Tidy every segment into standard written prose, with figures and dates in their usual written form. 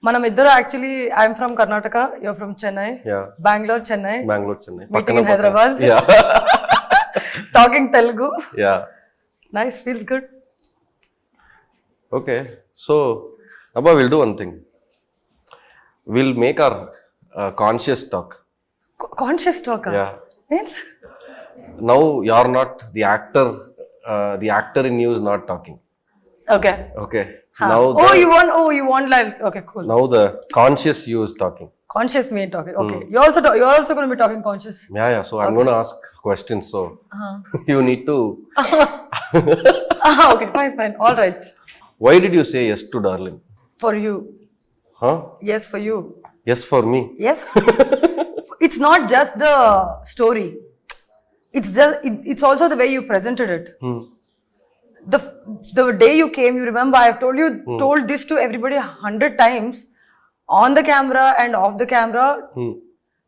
Manam iddaru actually, I'm from Karnataka, you're from Chennai. Yeah. Bangalore, Chennai. Meeting in Pakkana. Hyderabad. Yeah. Talking Telugu. Yeah. Nice, feels good. Okay. So, Nabha, we'll do one thing. We'll make our conscious talk. Conscious talker. Yeah. Means? Now you're not the actor. The actor in you is not talking. Okay. Okay. Huh. Now you want like, okay, cool. Now the conscious you is talking. Conscious me talking. Okay. You're also going to be talking conscious. Yeah. So I'm going to ask questions. So you need to. Okay. Fine. All right. Why did you say yes to Darling? For you. Huh? Yes, for you. Yes for me. Yes. It's not just the story. It's also the way you presented it. The day you came, you remember, I've told this to everybody 100 times on the camera and off the camera,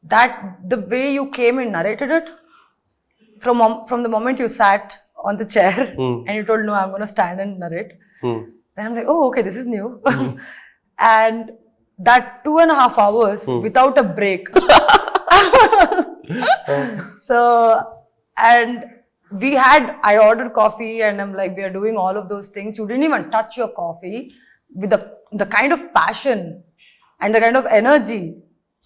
that the way you came and narrated it, from the moment you sat on the chair and you told, no, I'm going to stand and narrate. Then I'm like, oh, okay, this is new. And that 2.5 hours without a break. So, and I ordered coffee and I'm like, we are doing all of those things. You didn't even touch your coffee with the kind of passion and the kind of energy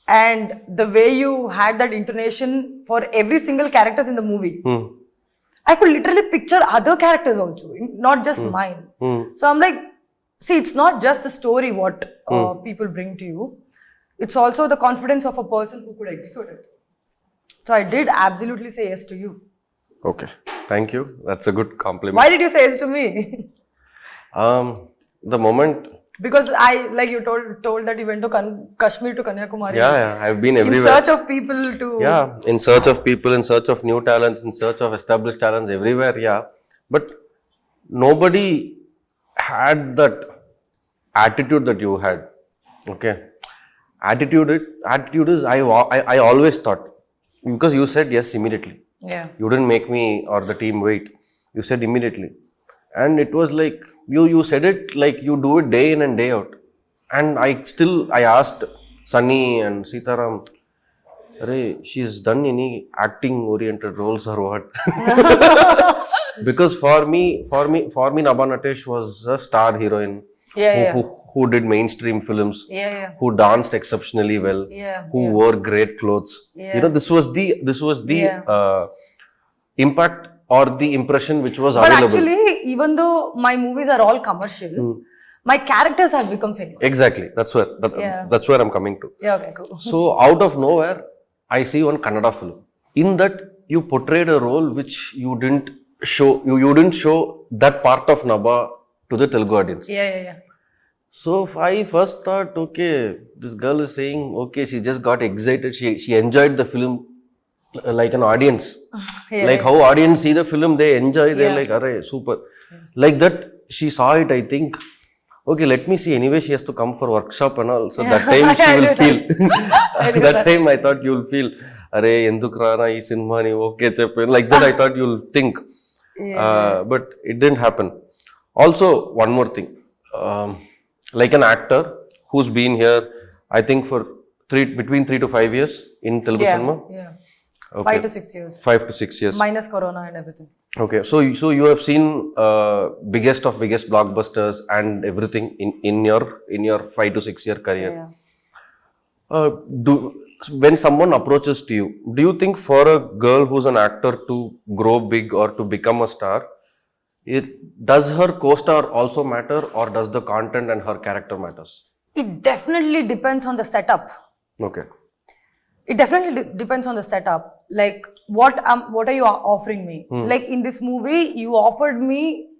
and the way you had that intonation for every single characters in the movie. I could literally picture other characters also, not just mine. So I'm like, see, it's not just the story what people bring to you. It's also the confidence of a person who could execute it. So I did absolutely say yes to you. Okay. Thank you. That's a good compliment. Why did you say yes to me? The moment. Because like you told that you went to Kashmir to Kanyakumari. Yeah. I've been everywhere. In search of people to. Yeah. In search of people, in search of new talents, in search of established talents everywhere. Yeah. But nobody had that attitude that you had. Okay. Attitude is I always thought, because you said yes immediately. Yeah. You didn't make me or the team wait. You said immediately. And it was like, you said it like you do it day in and day out. And I asked Sunny and Sitaram, she's done any acting oriented roles or what? Because for me, Nabha Natesh was a star heroine. Who did mainstream films, who danced exceptionally well, who wore great clothes. You know, this was the impact or the impression which was available. But actually, even though my movies are all commercial, my characters have become famous. Exactly. That's where I'm coming to. Yeah, okay, cool. So out of nowhere, I see one Kannada film. In that, you portrayed a role which you didn't show. You didn't show that part of Nabha to the Telugu audience. Yeah. So I first thought, okay, this girl is saying, okay, she just got excited. She enjoyed the film like an audience. Like how audience see the film, they enjoy. They're like, array, super. Like that, she saw it, I think. Okay, let me see. Anyway, she has to come for workship and all. So that time she will feel. That time I thought you'll feel, array, enduk rana ee cinema ni okay cheppen. Like that I thought you'll think. But it didn't happen. Also, one more thing. Like an actor who's been here, I think for between 3 to 5 years in Telugu cinema. Yeah. Okay. 5 to 6 years. 5 to 6 years. Minus Corona and everything. Okay. So you have seen biggest of biggest blockbusters and everything in your 5 to 6 year career. Yeah. When someone approaches to you, do you think for a girl who's an actor to grow big or to become a star, does her co-star also matter, or does the content and her character matters? It definitely depends on the setup. Okay. It definitely depends on the setup. Like, what are you offering me? Like in this movie, you offered me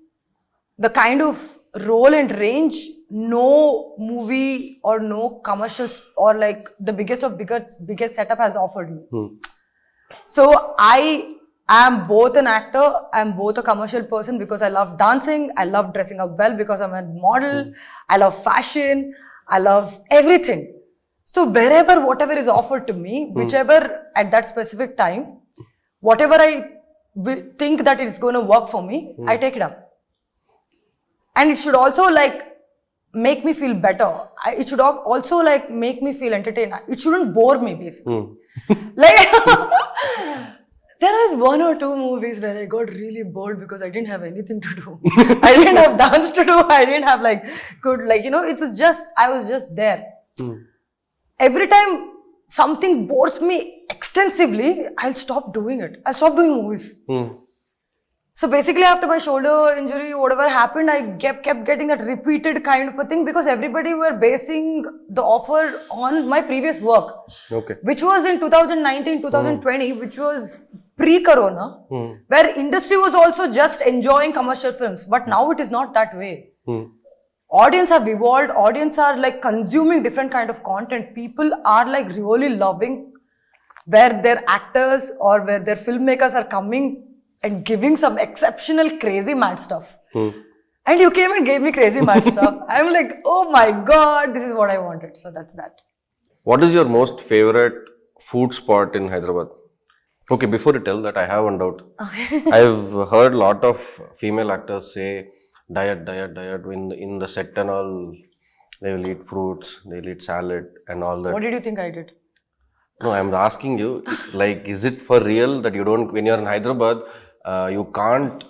the kind of role and range no movie or no commercials or like the biggest setup has offered me. So I am both an actor, I'm both a commercial person because I love dancing, I love dressing up well because I'm a model, I love fashion, I love everything. So whatever is offered to me, whichever at that specific time, whatever I think that it's going to work for me, I take it up. And it should also like make me feel better. It should also like make me feel entertained. It shouldn't bore me basically. Like there is 1 or 2 movies where I got really bored because I didn't have anything to do. I didn't have dance to do. I didn't have like good, like, you know, it was just, I was just there. Every time something bores me extensively, I'll stop doing it. I'll stop doing movies. So basically after my shoulder injury, whatever happened, I kept getting that repeated kind of a thing because everybody were basing the offer on my previous work. Okay. Which was in 2019, 2020, which was pre-corona, where industry was also just enjoying commercial films. But now it is not that way. Audience have evolved. Audience are like consuming different kind of content. People are like really loving where their actors or where their filmmakers are coming and giving some exceptional crazy mad stuff. And you came and gave me crazy mad stuff. I'm like, oh my God, this is what I wanted. So that's that. What is your most favorite food spot in Hyderabad? Okay, before you tell that, I have one doubt. I've heard a lot of female actors say diet. In the set and all, they will eat fruits, they'll eat salad and all that. What did you think I did? No, I'm asking you, like, is it for real that you don't, when you're in Hyderabad, you can't,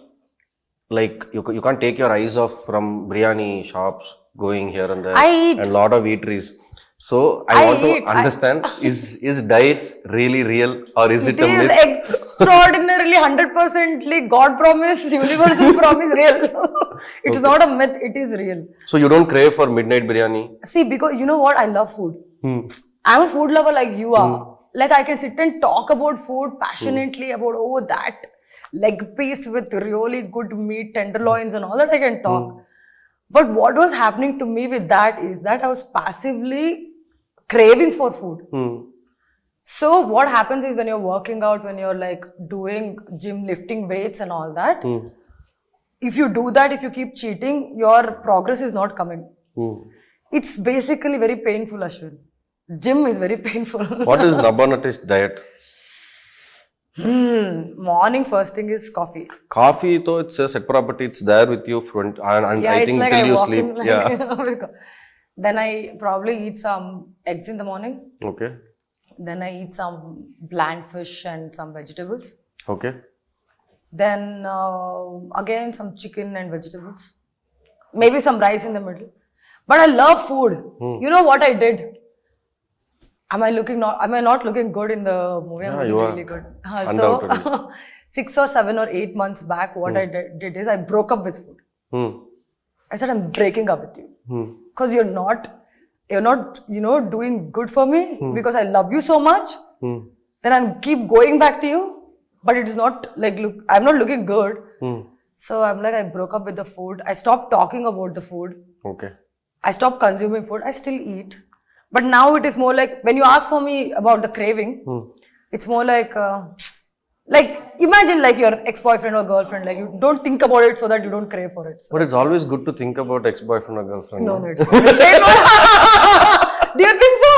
like, you can't take your eyes off from biryani shops going here and there and a lot of eateries. So I want to understand, is diets really real or is it a myth? It is extraordinarily 100% God promise, universal promise real. It's not a myth, it is real. So you don't crave for midnight biryani? See, because you know what? I love food. I'm a food lover like you are. Like I can sit and talk about food passionately about that leg piece with really good meat, tenderloins and all that I can talk. But what was happening to me with that is that I was passively craving for food. So what happens is when you're working out, when you're like doing gym, lifting weights and all that, if you do that, if you keep cheating, your progress is not coming. It's basically very painful, Ashwin. Gym is very painful. What is Nabha Natesh diet? Morning first thing is coffee. Coffee, though, it's a set property. It's there with you front, and I think like till I you walk sleep. in, like, Then I probably eat some eggs in the morning. Okay. Then I eat some bland fish and some vegetables. Okay. Then again some chicken and vegetables. Maybe some rice in the middle. But I love food. You know what I did? Am I not looking good in the movie? I'm looking really good. So 6 or 7 or 8 months back, what I did is I broke up with food. I said, I'm breaking up with you. Because you're not, doing good for me because I love you so much. Then I'm keep going back to you, but it's not like, look, I'm not looking good. So I'm like, I broke up with the food. I stopped talking about the food. Okay. I stopped consuming food. I still eat. But now it is more like, when you ask for me about the craving, it's more like imagine like your ex-boyfriend or girlfriend, like you don't think about it so that you don't crave for it. So. But it's always good to think about ex-boyfriend or girlfriend. No, it's not. Do you think so?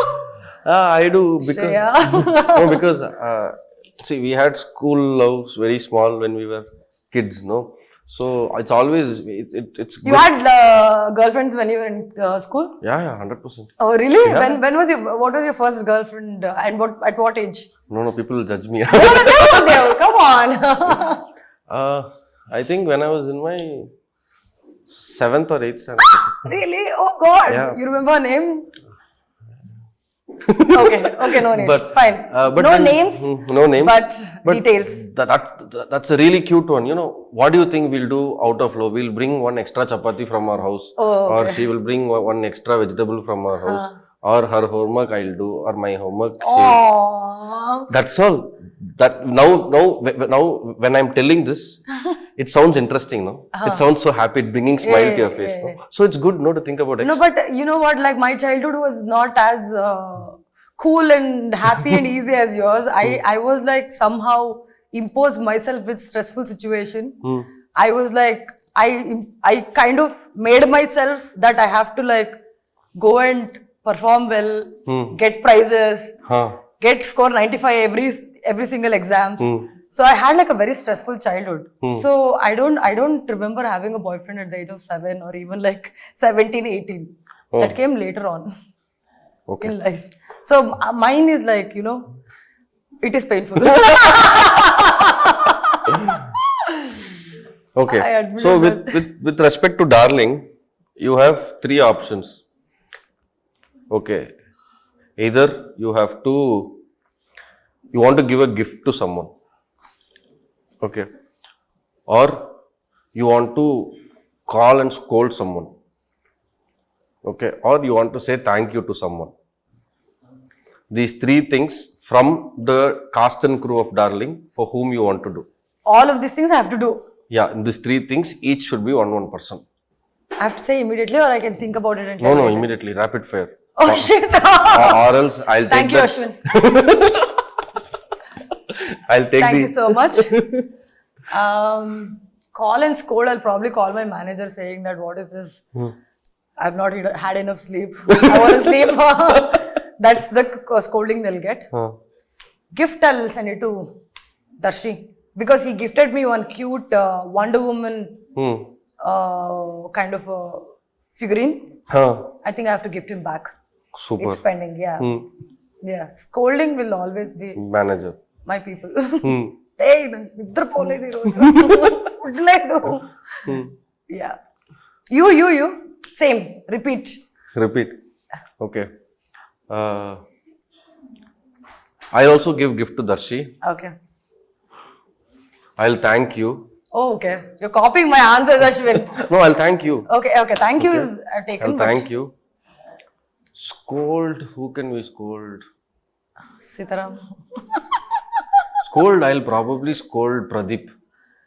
I do because see, we had school loves very small when we were kids, no? So it's always it's good. You had girlfriends when you were in school? Yeah, 100%. Oh really? Yeah. What was your first girlfriend and at what age? No, people will judge me. Come on. I think when I was in my 7th or 8th standard. Really? Oh God! Yeah. You remember her name? Okay, no names. But, fine. But no names. No names. But details. That's a really cute one. You know, what do you think we'll do out of love? We'll bring one extra chapati from our house, or she will bring one extra vegetable from our house, or her homework I'll do, or my homework. That's all. That now when I'm telling this, it sounds interesting, no? It sounds so happy, bringing smile to your face, no? So it's good, no, to think about it. No, but you know what? Like my childhood was not as cool and happy and easy as yours. I was like somehow imposed myself with stressful situation. I was like I kind of made myself that I have to like go and perform well, get prizes. Get score 95 every single exams. So I had like a very stressful childhood. So I don't remember having a boyfriend at the age of 7 or even like 17, 18. That came later on in life. So mine is like, you know, it is painful. Okay. I admit So that. with respect to Darling, you have 3 options. Okay. Either you want to give a gift to someone. Okay. Or you want to call and scold someone. Okay. Or you want to say thank you to someone. These 3 things from the cast and crew of Darling for whom you want to do. All of these things I have to do. Yeah, these 3 things, each should be one person. I have to say immediately, or I can think about it and tell No, you later? immediately, rapid fire. Oh shit! Or else I'll take Thank you, that. Ashwin. I'll take Thank the. you so much. Call and scold. I'll probably call my manager saying that what is this? I've not had enough sleep. I want to sleep. That's the scolding they'll get. Gift, I'll send it to Darshi because he gifted me one cute Wonder Woman kind of a figurine. I think I have to gift him back. Super. It's pending, yeah. Yeah. Scolding will always be Manager. my people. Hey, నిద్ర పోలేదు ఈరోజు food లేదు. Yeah. You. Same. Repeat. Okay. I also give gift to Darshi. Okay. I'll thank you. Oh, okay. You're copying my answers, Ashwin. No, I'll thank you. Okay. Thank you is taken. I'll but- thank you. Scold. Who can we scold? Sitaram. Scold. I'll probably scold Pradeep,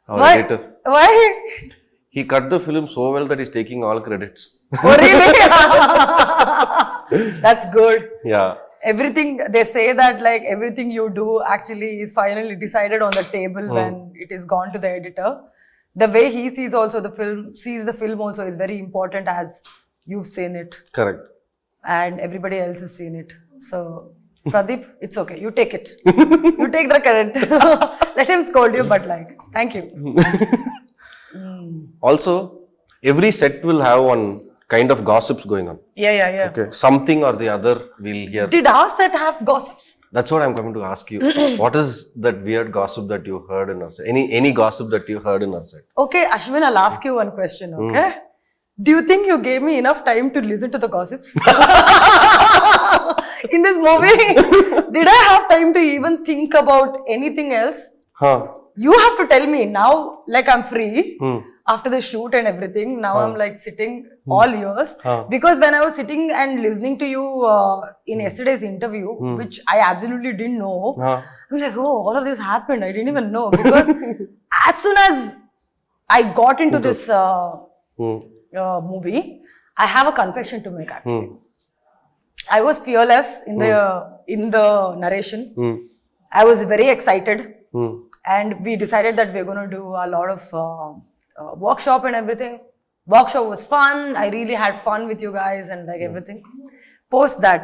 our Why? editor. Why? He cut the film so well that he's taking all credits. Oh, really? That's good. Yeah. Everything they say that like everything you do actually is finally decided on the table when it is gone to the editor. The way he sees the film also is very important as you've seen it Correct. and everybody else has seen it. So Pradeep, it's okay. You take it. You take the credit. Let him scold you, but like, thank you. Also, every set will have one kind of gossips going on. Yeah. Okay. Something or the other we'll hear. Did our set have gossips? That's what I'm coming to ask you. What is that weird gossip that you heard in our set? Any gossip that you heard in our set? Okay, Ashwin, I'll ask you one question, okay? Do you think you gave me enough time to listen to the gossips? In this movie, did I have time to even think about anything else? You have to tell me now, like I'm free after the shoot and everything. Now I'm like sitting all ears. Because when I was sitting and listening to you in yesterday's interview, which I absolutely didn't know, I'm like, oh, all of this happened. I didn't even know. Because as soon as I got into this movie, I have a confession to make actually. I was fearless in the narration. I was very excited. And we decided that we're going to do a lot of workshop and everything. Workshop was fun. I really had fun with you guys and like everything. Post that,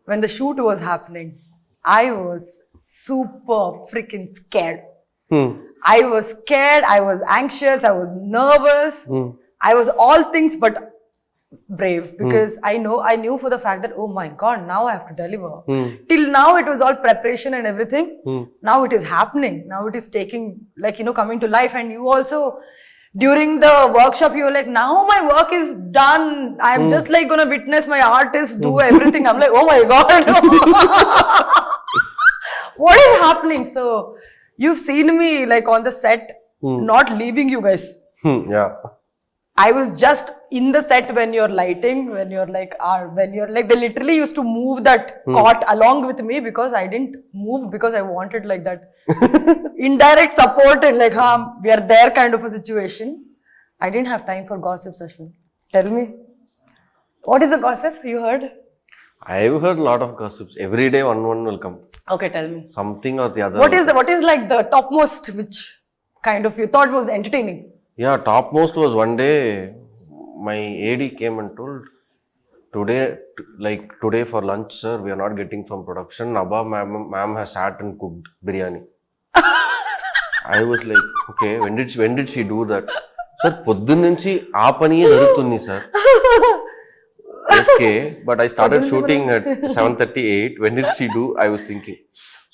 when the shoot was happening, I was super freaking scared. I was scared. I was anxious. I was nervous. I was all things but brave because I knew for the fact that, oh my God, now I have to deliver. Till now it was all preparation and everything. Now it is happening. Now it is taking, like, coming to life. And you also, during the workshop, you were like, now my work is done. I'm just like gonna witness my artist do everything. I'm like, oh my God. What is happening? So you've seen me like on the set, not leaving you guys. Yeah. I was just in the set when you're lighting, when you're like, they literally used to move that cot along with me because I didn't move because I wanted like that indirect support and like, we are there kind of a situation. I didn't have time for gossips, Ashwin. Tell me. What is the gossip you heard? I've heard a lot of gossips. Every day one will come. Okay, tell me. Something or the other. What is like the topmost which kind of you thought was entertaining? Yeah, topmost was one day my AD came and told, today for lunch, sir, we are not getting from production. Nabha ma'am has sat and cooked biryani. I was like, okay, when did she do that? Sir, పొద్దున్న నుంచి ఆ పనియే జరుగుతుంది sir. Okay, but I started shooting at 7:38. When did she do? I was thinking.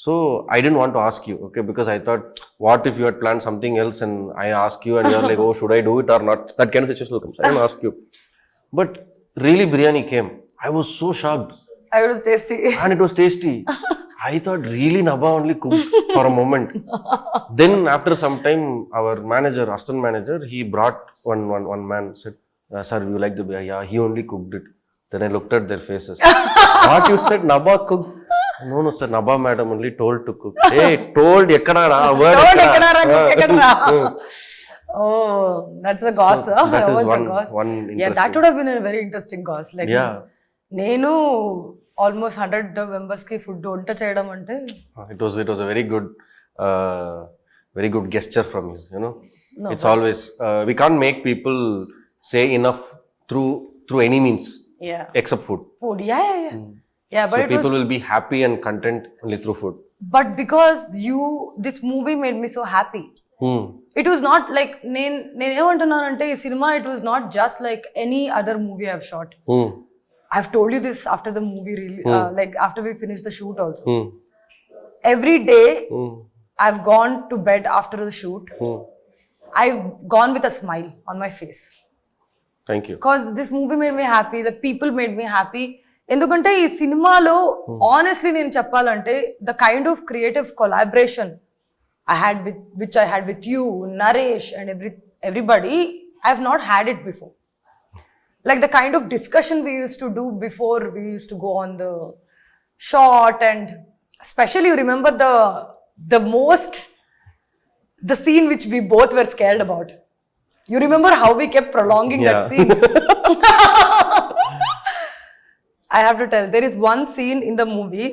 So I didn't want to ask you, okay, because I thought, what if you had planned something else and I ask you and you're like, oh, should I do it or not? That kind of situation will come. So I didn't ask you. But really, biryani came. I was so shocked. It was tasty. And it was tasty. I thought really Nabha only cooked for a moment. Then after some time, our manager, assistant manager, he brought one man, said, sir, you like the biryani? Yeah, he only cooked it. Then I looked at their faces. What you said, Nabha cooked? No, sir, Nabha madam only told to cook. Hey, told, ekkadara, word ekkadara. Oh, that's the goss. So that is was one yeah, that would have been a very interesting goss. Like, yeah. నేను almost 100 members కి food వంట చేయడం అంటే it was a very good gesture from you, you know. No, it's always we can't make people say enough through any means, yeah, except food. Yeah, but so people will be happy and content only through food. But because this movie made me so happy. It was not like నేనేమంటున్నానంటే ఈ cinema it was not just like any other movie I've shot. I've told you this after the movie like after we finished the shoot also. Every day I've gone to bed after the shoot. I've gone with a smile on my face. Thank you. Because this movie made me happy, the people made me happy. ఎందుకంటే ఈ సినిమాలో honestly నేను చెప్పాలంటే the kind of creative collaboration which I had with you, Naresh and everybody, I've not had it before. Like the kind of discussion we used to do before we used to go on the shot, and especially you remember the scene which we both were scared about. You remember how we kept prolonging that scene? I have to tell, there is one scene in the movie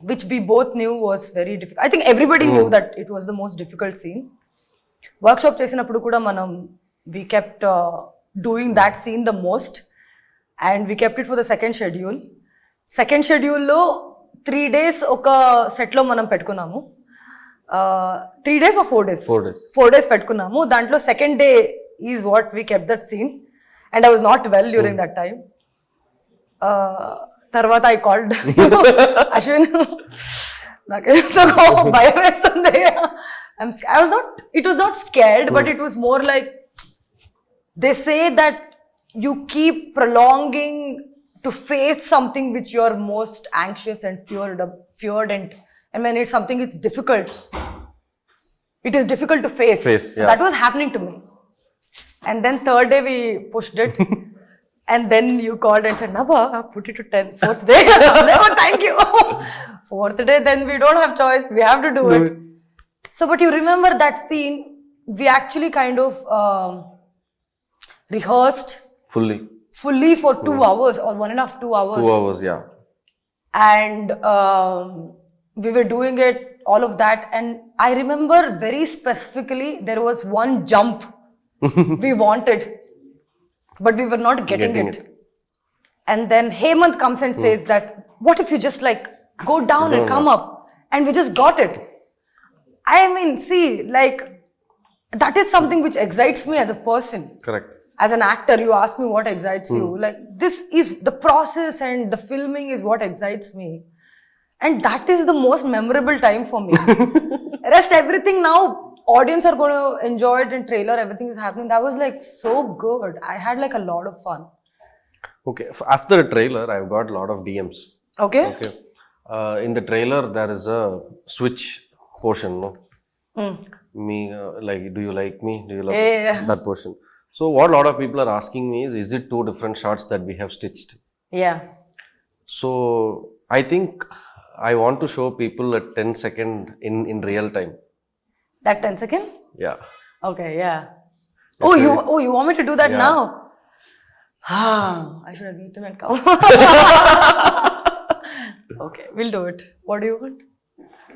which we both knew was very difficult. I think everybody knew that it was the most difficult scene. Workshop చేసినప్పుడు కూడా మనం we kept doing that scene the most, and we kept it for the second schedule. Second schedule లో 3 days ఒక set లో మనం పెట్టుకున్నాము. 3 days or 4 days? 4 days. 4 days పెట్టుకున్నాము. దాంట్లో second day is what we kept that scene, and I was not well during that time. తర్వాత I called Ashwin. నాకు భయం వేస్తుంది. It was not scared, but it was more like, they say that you keep prolonging to face something which you're most anxious and feared and when it's something it's difficult, it is difficult to face. So that was happening to me. And then third day we pushed it. And then you called and said, Nabha, put it to 10. Fourth day, oh, thank you. Fourth day, then we don't have choice. We have to do it. So, but you remember that scene, we actually kind of rehearsed fully for 2 hours or 1.5, 2 hours. 2 hours, yeah. And we were doing it, all of that. And I remember very specifically, there was one jump we wanted, but we were not getting it. And then Hemant comes and says that, what if you just like go down and come up? And we just got it. I mean, see, like, that is something which excites me as a person. Correct. As an actor, you ask me what excites you. Like, this is the process and the filming is what excites me. And that is the most memorable time for me. Rest everything now, audience are going to enjoy it, and trailer, everything is happening. That was like so good. I had like a lot of fun. Okay. After the trailer, I've got a lot of DMs. Okay. In the trailer, there is a switch portion, no? Me, like, do you like me? Do you love me? That portion. So what a lot of people are asking me is it 2 different shots that we have stitched? Yeah. So I think I want to show people a 10-second in real time. That 10 second? Yeah. Okay, yeah. You want me to do that now? I should have eaten and come. Okay, we'll do it. What do you want?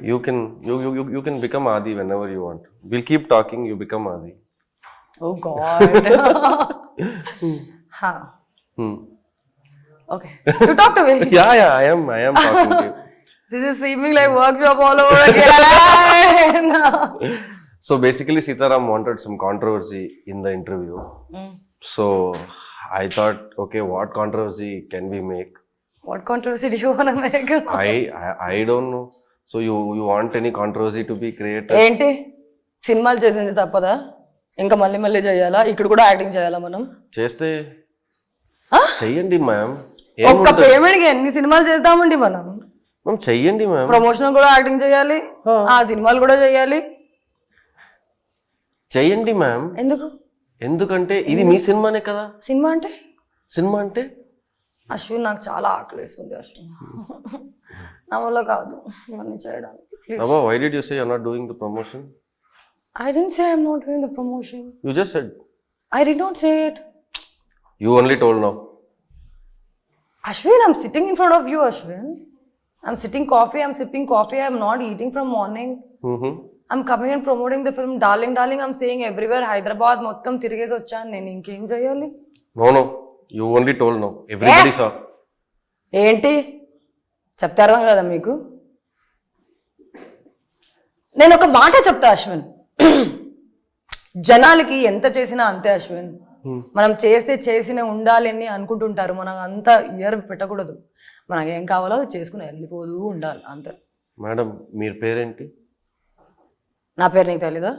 You can become Adi whenever you want. We'll keep talking, you become Adi. Oh God. Okay. You talk to me. Yeah, I am talking to you. This is seeming like workshop all over again. So basically, Sitaram wanted some controversy in the interview. So I thought, okay, what controversy can we make? What controversy do you want to make? I don't know. So you want any controversy to be created? ఏంటి సినిమాలు చేసింది తప్పదా ఇంకా మళ్ళీ మళ్ళీ చేయాలా ఇక్కడ కూడా యాక్టింగ్ చేయాలా మనం చేస్తే చెయ్యండి మ్యామ్. ఒక్క పేమెంట్ కి ఎన్ని సినిమాలు చేద్దామండి మనం చెయ్యండి మ్యామ్. ప్రమోషన్ కూడా యాక్టింగ్ చేయాలి ఆ సినిమాలు కూడా చేయాలి చెయ్యండి మ్యామ్. ఎందుకంటే ఇది మీ సినిమానే కదా. సినిమా అంటే అశ్విన్ నాకు చాలా ఆకలిస్తుంది అశ్విన్ నా వల్ల కాదు ఇవన్నీ చేయడానికి. Nabha, why did you say you're not doing the promotion? I didn't say I'm not doing the promotion. You just said. I did not say it. You only told now. Ashwin, I'm sitting in front of you, Ashwin. I'm sipping coffee. I'm not eating from morning. I'm coming and promoting the film. Darling, I'm saying everywhere. Hyderabad, మొత్తం తిరిగేసి వచ్చాను నేను. ఇంకేం చేయాలి? No. You only told now. Everybody saw. ఏంటి చెప్తే అర్థం కదా మీకు? నేను ఒక మాట చెప్తా అశ్విన్, జనాలకి ఎంత చేసినా అంతే అశ్విన్. మనం చేసిన ఉండాలని అనుకుంటుంటారు. మనం అంతా ఇయర్ పెట్టకూడదు. మనకి ఏం కావాలో అది చేసుకుని వెళ్ళిపోదు ఉండాలి అంతే. మేడం మీరు పేరేంటి? నా పేరు నీకు తెలీదా?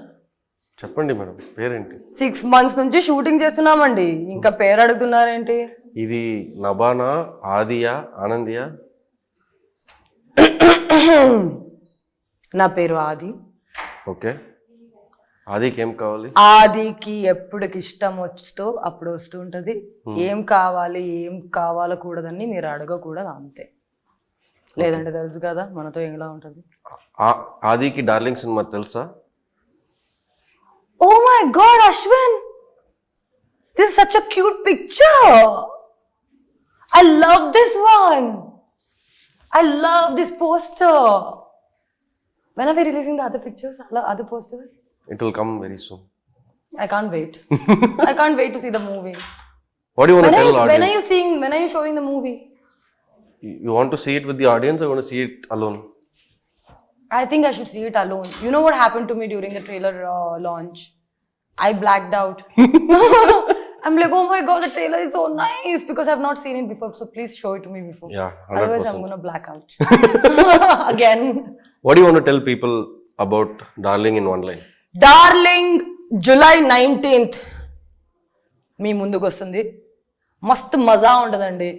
చెప్పండి మేడం పేరేంటి? 6 months నుంచి షూటింగ్ చేస్తున్నామండి, ఇంకా పేరు అడుగుతున్నారేంటి? ఇది నభానా, ఆదియా, ఆనందియా? నా పేరు ఆది. ఓకే, ఆదికి ఏం కావాలి? ఆదికి ఎప్పటికి ఇష్టం వస్తుందో అప్పుడు వస్తూ ఉంటది. ఏం కావాలి ఏం కావాలకూడదని మీరు అడగకూడదు అంతే. లేదంటే తెలుసు కదా మనతో ఎలా ఉంటది. ఆదికి డార్లింగ్ సినిమా తెలుసా? Oh my God, Ashwin! This is such a cute picture. I love this one. I love this poster. When are we releasing the other pictures, other posters? It will come very soon. I can't wait. I can't wait to see the movie. What do you want to tell audience? When are you showing the movie? You want to see it with the audience or you want to see it alone? I think I should see it alone. You know what happened to me during the trailer launch? I blacked out. I'm like, oh my God, the trailer is so nice because I've not seen it before. So please show it to me before. Yeah, 100%. Otherwise, I'm going to black out. Again. What do you want to tell people about Darling in one line? Darling, July 19th. మీ ముందుకు వస్తుంది. మస్తు మజా ఉంటుందండి.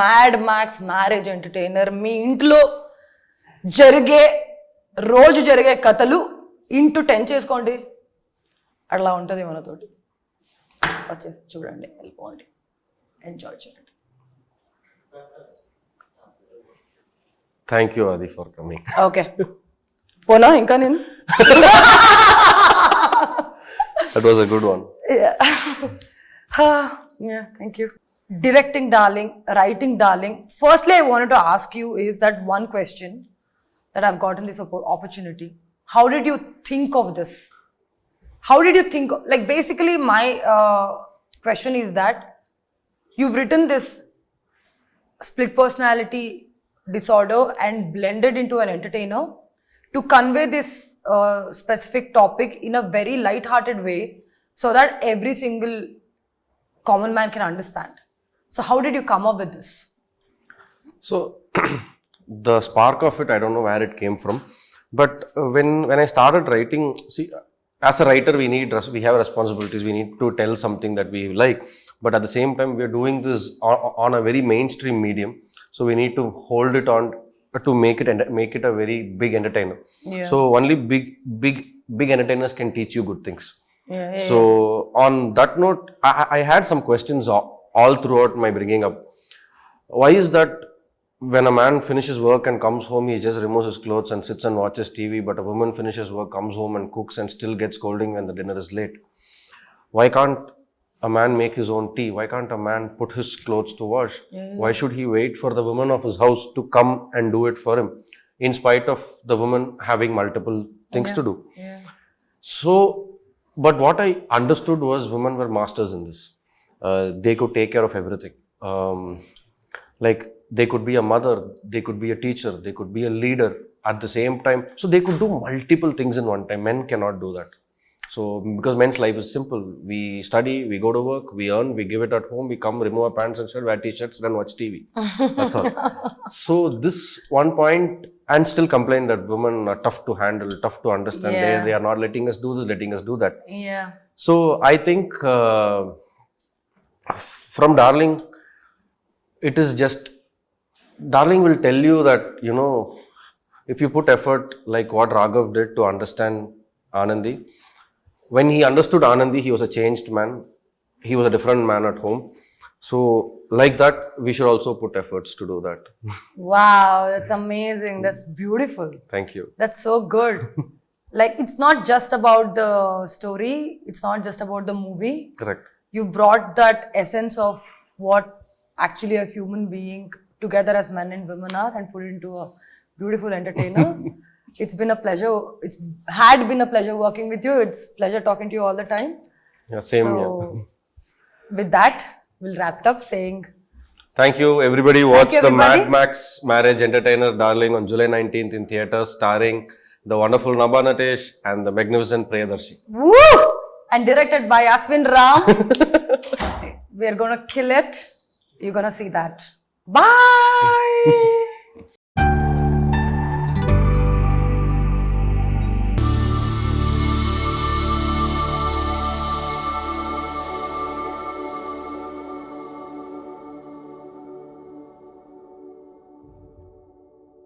Mad max marriage entertainer. మీ ఇంట్లో రోజు జరిగే కథలు ఇంటూ 10 చేసుకోండి. అట్లా ఉంటుంది మనతోటి. వచ్చేసి చూడండి, వెళ్ళిపోండి, ఎంజాయ్ చేయండి. Thank you, Adi, for coming. Okay, పోనా ఇంకా నేను? That was a good one. Yeah, thank you. Directing Darling, writing Darling. Firstly, I wanted to ask you is that one question that I've gotten this opportunity. How did you think of this? How did you think, like basically my question is that you've written this split personality disorder and blended into an entertainer to convey this specific topic in a very light-hearted way so that every single common man can understand. So how did you come up with this? So the spark of it, I don't know where it came from, but when I started writing, see, as a writer we have responsibilities. We need to tell something that we like, but at the same time we are doing this on a very mainstream medium, so we need to hold it on to make it a very big entertainer. Yeah. So only big entertainers can teach you good things. Yeah, So on that note, I had some questions all throughout my bringing up. Why is that when a man finishes work and comes home, he just removes his clothes and sits and watches TV, but a woman finishes work, comes home and cooks and still gets scolding when the dinner is late? Why can't a man make his own tea? Why can't a man put his clothes to wash? Why should he wait for the woman of his house to come and do it for him, in spite of the woman having multiple things to do? So, but what I understood was women were masters in this. They could take care of everything. Like they could be a mother, they could be a teacher, they could be a leader at the same time. So they could do multiple things in one time. Men cannot do that. So because men's life is simple. We study, we go to work, we earn, we give it at home, we come, remove our pants and shirt, wear t-shirts, then watch TV. That's all. So this one point, and still complain that women are tough to handle, tough to understand. Yeah. They are not letting us do this, letting us do that. Yeah. So I think from Darling, it is just, Darling will tell you that, you know, if you put effort like what Raghav did to understand Anandi, when he understood Anandi, he was a changed man. He was a different man at home. So like that, we should also put efforts to do that. Wow, that's amazing. That's beautiful. Thank you. That's so good. Like, it's not just about the story. It's not just about the movie. Correct. You brought that essence of what actually a human being together as men and women are and put it into a beautiful entertainer. It's been a pleasure. It's had been a pleasure working with you. It's pleasure talking to you all the time. Yeah, same. So, with that, we'll wrap it up saying, Thank you, everybody. Watch you, the everybody. Mad Max Marriage Entertainer Darling on July 19th in theatres, starring the wonderful Nabha Natesh and the magnificent Priyadarshi. woo! And directed by Ashwin Ram. We're gonna kill it. You're gonna see that. Bye!